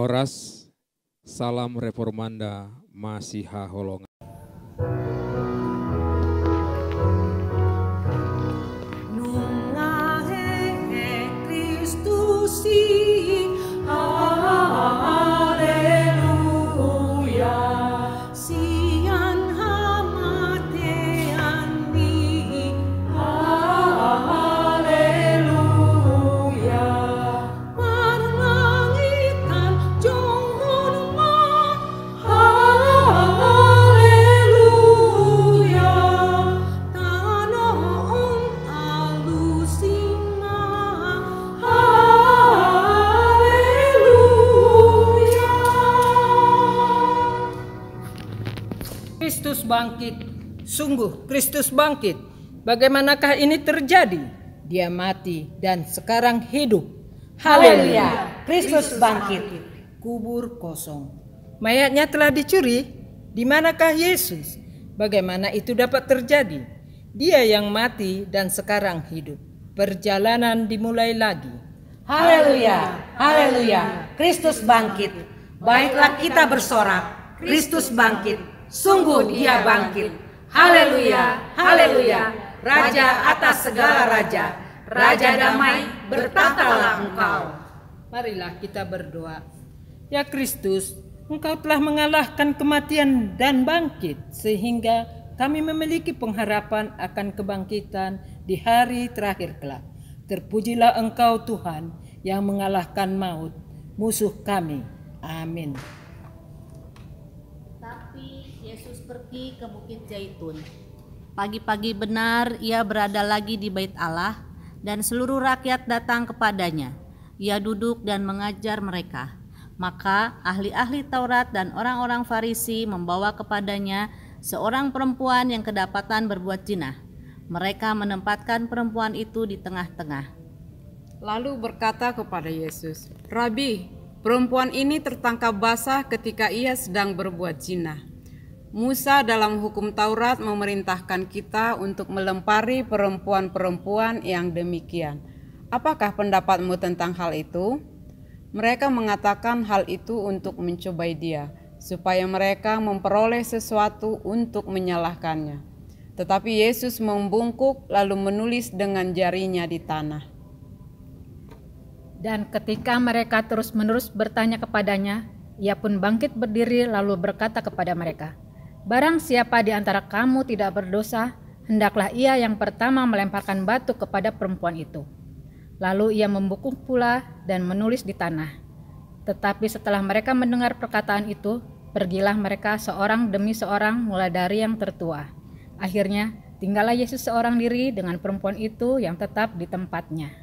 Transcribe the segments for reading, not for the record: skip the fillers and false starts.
Horas, salam reformanda, Masiha Holongan. Kristus bangkit, sungguh Kristus bangkit. Bagaimanakah ini terjadi? Dia mati dan sekarang hidup. Haleluya, Kristus bangkit. Kubur kosong. Mayatnya telah dicuri. Di manakah Yesus? Bagaimana itu dapat terjadi? Dia yang mati dan sekarang hidup. Perjalanan dimulai lagi. Haleluya, haleluya, Kristus bangkit. Baiklah kita bersorak, Kristus bangkit. Sungguh dia bangkit. Haleluya, haleluya. Raja atas segala raja, Raja damai, bertatalah engkau. Marilah kita berdoa. Ya Kristus, Engkau telah mengalahkan kematian dan bangkit, sehingga kami memiliki pengharapan akan kebangkitan di hari terakhir kelak. Terpujilah Engkau Tuhan yang mengalahkan maut, musuh kami. Amin. Yesus pergi ke Bukit Zaitun. Pagi-pagi benar ia berada lagi di Bait Allah dan seluruh rakyat datang kepadanya. Ia duduk dan mengajar mereka. Maka ahli-ahli Taurat dan orang-orang Farisi membawa kepadanya seorang perempuan yang kedapatan berbuat zina. Mereka menempatkan perempuan itu di tengah-tengah. Lalu berkata kepada Yesus, "Rabi, perempuan ini tertangkap basah ketika ia sedang berbuat zina. Musa dalam hukum Taurat memerintahkan kita untuk melempari perempuan-perempuan yang demikian. Apakah pendapatmu tentang hal itu?" Mereka mengatakan hal itu untuk mencobai dia, supaya mereka memperoleh sesuatu untuk menyalahkannya. Tetapi Yesus membungkuk lalu menulis dengan jarinya di tanah. Dan ketika mereka terus-menerus bertanya kepadanya, ia pun bangkit berdiri lalu berkata kepada mereka, "Barang siapa di antara kamu tidak berdosa, hendaklah ia yang pertama melemparkan batu kepada perempuan itu." Lalu ia membungkuk pula dan menulis di tanah. Tetapi setelah mereka mendengar perkataan itu, pergilah mereka seorang demi seorang mulai dari yang tertua. Akhirnya tinggallah Yesus seorang diri dengan perempuan itu yang tetap di tempatnya.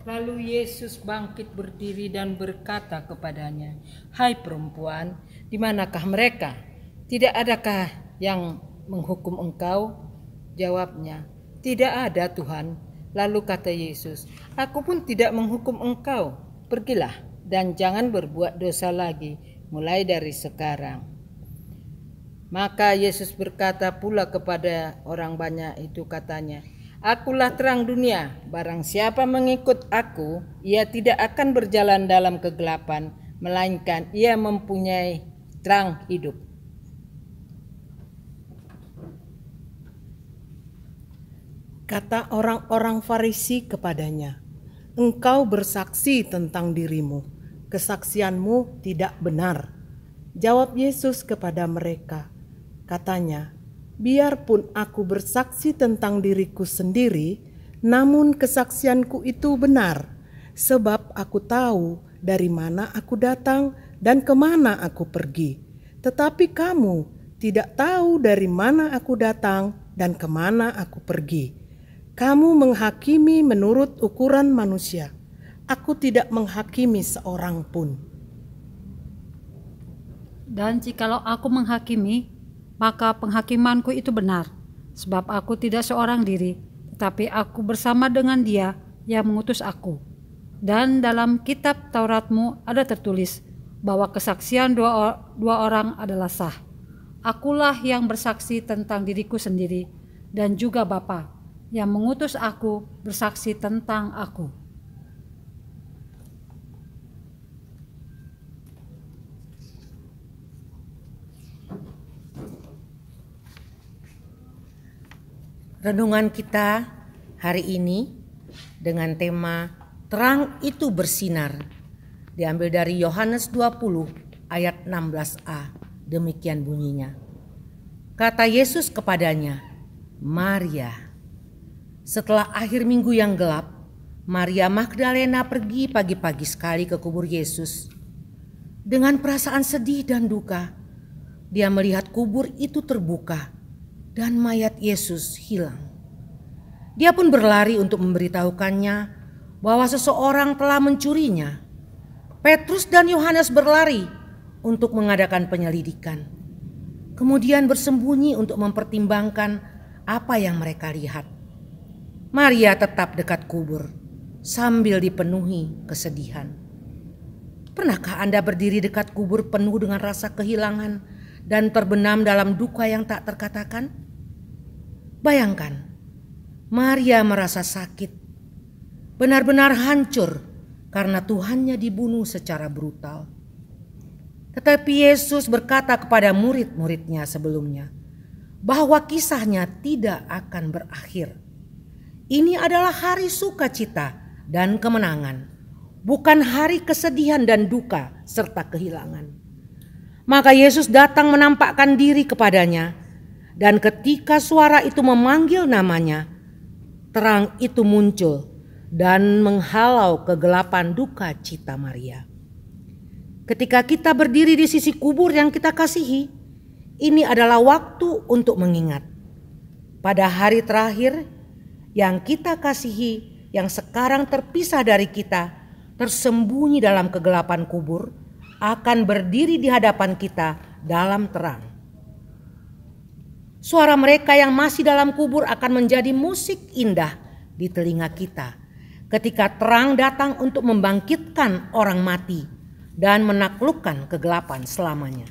Lalu Yesus bangkit berdiri dan berkata kepadanya, "Hai perempuan, di manakah mereka? Tidak adakah yang menghukum engkau?" Jawabnya, "Tidak ada, Tuhan." Lalu kata Yesus, "Aku pun tidak menghukum engkau. Pergilah dan jangan berbuat dosa lagi mulai dari sekarang." Maka Yesus berkata pula kepada orang banyak itu, katanya, "Akulah terang dunia. Barang siapa mengikut aku, ia tidak akan berjalan dalam kegelapan, melainkan ia mempunyai terang hidup." Kata orang-orang Farisi kepadanya, "Engkau bersaksi tentang dirimu, kesaksianmu tidak benar." Jawab Yesus kepada mereka, katanya, "Biarpun aku bersaksi tentang diriku sendiri, namun kesaksianku itu benar, sebab aku tahu dari mana aku datang dan kemana aku pergi. Tetapi kamu tidak tahu dari mana aku datang dan kemana aku pergi. Kamu menghakimi menurut ukuran manusia. Aku tidak menghakimi seorang pun." Dan jikalau aku menghakimi, maka penghakimanku itu benar, sebab aku tidak seorang diri, tetapi aku bersama dengan Dia yang mengutus aku. Dan dalam kitab Tauratmu ada tertulis bahwa kesaksian dua orang adalah sah. Akulah yang bersaksi tentang diriku sendiri, dan juga Bapa yang mengutus aku bersaksi tentang aku. Renungan kita hari ini dengan tema Terang itu bersinar, diambil dari Yohanes 20 ayat 16a. Demikian bunyinya. Kata Yesus kepadanya, Maria. Setelah akhir minggu yang gelap, Maria Magdalena pergi pagi-pagi sekali ke kubur Yesus. Dengan perasaan sedih dan duka, dia melihat kubur itu terbuka dan mayat Yesus hilang. Dia pun berlari untuk memberitahukannya bahwa seseorang telah mencurinya. Petrus dan Yohanes berlari untuk mengadakan penyelidikan. Kemudian bersembunyi untuk mempertimbangkan apa yang mereka lihat. Maria tetap dekat kubur sambil dipenuhi kesedihan. Pernahkah Anda berdiri dekat kubur penuh dengan rasa kehilangan dan terbenam dalam duka yang tak terkatakan? Bayangkan, Maria merasa sakit, benar-benar hancur karena Tuhannya dibunuh secara brutal. Tetapi Yesus berkata kepada murid-muridnya sebelumnya bahwa kisahnya tidak akan berakhir. Ini adalah hari sukacita dan kemenangan, bukan hari kesedihan dan duka serta kehilangan. Maka Yesus datang menampakkan diri kepadanya, dan ketika suara itu memanggil namanya, terang itu muncul dan menghalau kegelapan duka cita Maria. Ketika kita berdiri di sisi kubur yang kita kasihi, ini adalah waktu untuk mengingat. Pada hari terakhir yang kita kasihi, yang sekarang terpisah dari kita, tersembunyi dalam kegelapan kubur, akan berdiri di hadapan kita dalam terang. Suara mereka yang masih dalam kubur akan menjadi musik indah di telinga kita ketika terang datang untuk membangkitkan orang mati dan menaklukkan kegelapan selamanya.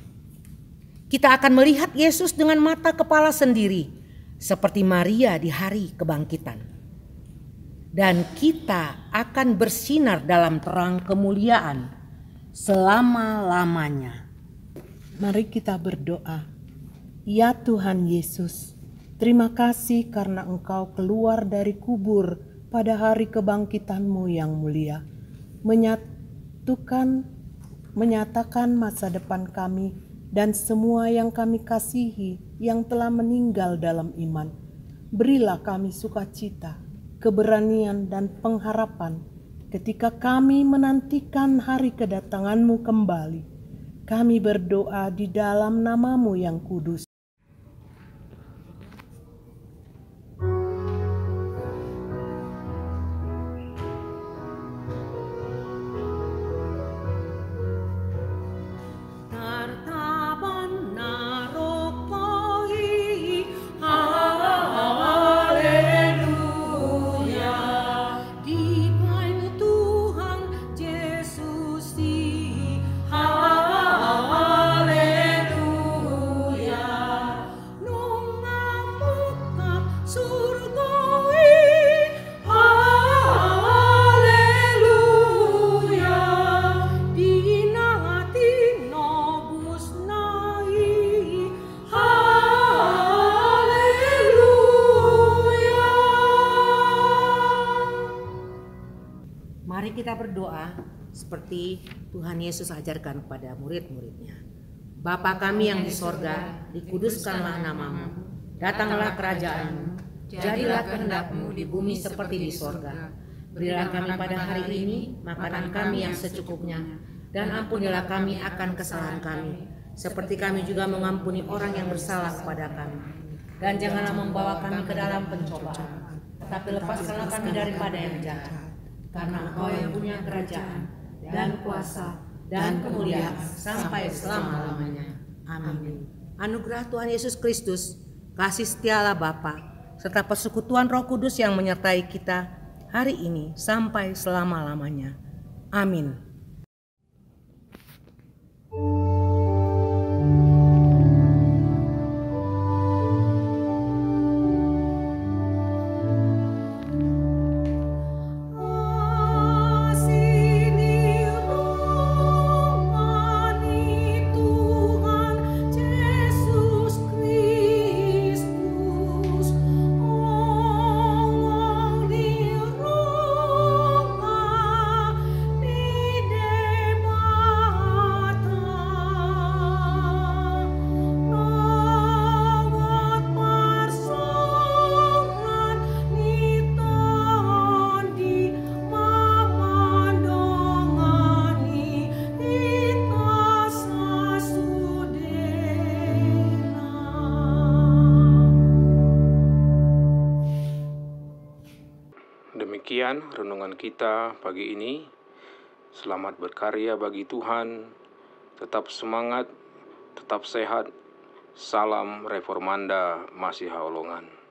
Kita akan melihat Yesus dengan mata kepala sendiri seperti Maria di hari kebangkitan. Dan kita akan bersinar dalam terang kemuliaan selama-lamanya. Mari kita berdoa. Ya Tuhan Yesus, terima kasih karena Engkau keluar dari kubur pada hari kebangkitan-Mu yang mulia, menyatakan masa depan kami dan semua yang kami kasihi yang telah meninggal dalam iman. Berilah kami sukacita, keberanian dan pengharapan ketika kami menantikan hari kedatangan-Mu kembali. Kami berdoa di dalam nama-Mu yang kudus. Mari kita berdoa seperti Tuhan Yesus ajarkan kepada murid-muridnya. Bapa kami yang di sorga, dikuduskanlah nama-Mu, datanglah kerajaan-Mu, jadilah kehendak-Mu di bumi seperti di sorga. Berilah kami pada hari ini makanan kami yang secukupnya, dan ampunilah kami akan kesalahan kami, seperti kami juga mengampuni orang yang bersalah kepada kami. Dan janganlah membawa kami ke dalam pencobaan, tetapi lepaskanlah kami daripada yang jahat. Karena Engkau yang punya kerajaan dan kuasa dan kemuliaan sampai selama-lamanya. Amin. Anugerah Tuhan Yesus Kristus, kasih setia Allah Bapa, serta persekutuan Roh Kudus yang menyertai kita hari ini sampai selama-lamanya. Amin. Tuhan Yesus Kristus, Demikian renungan kita pagi ini. Selamat berkarya bagi Tuhan. Tetap semangat, tetap sehat. Salam Reformanda Masiha Holongan.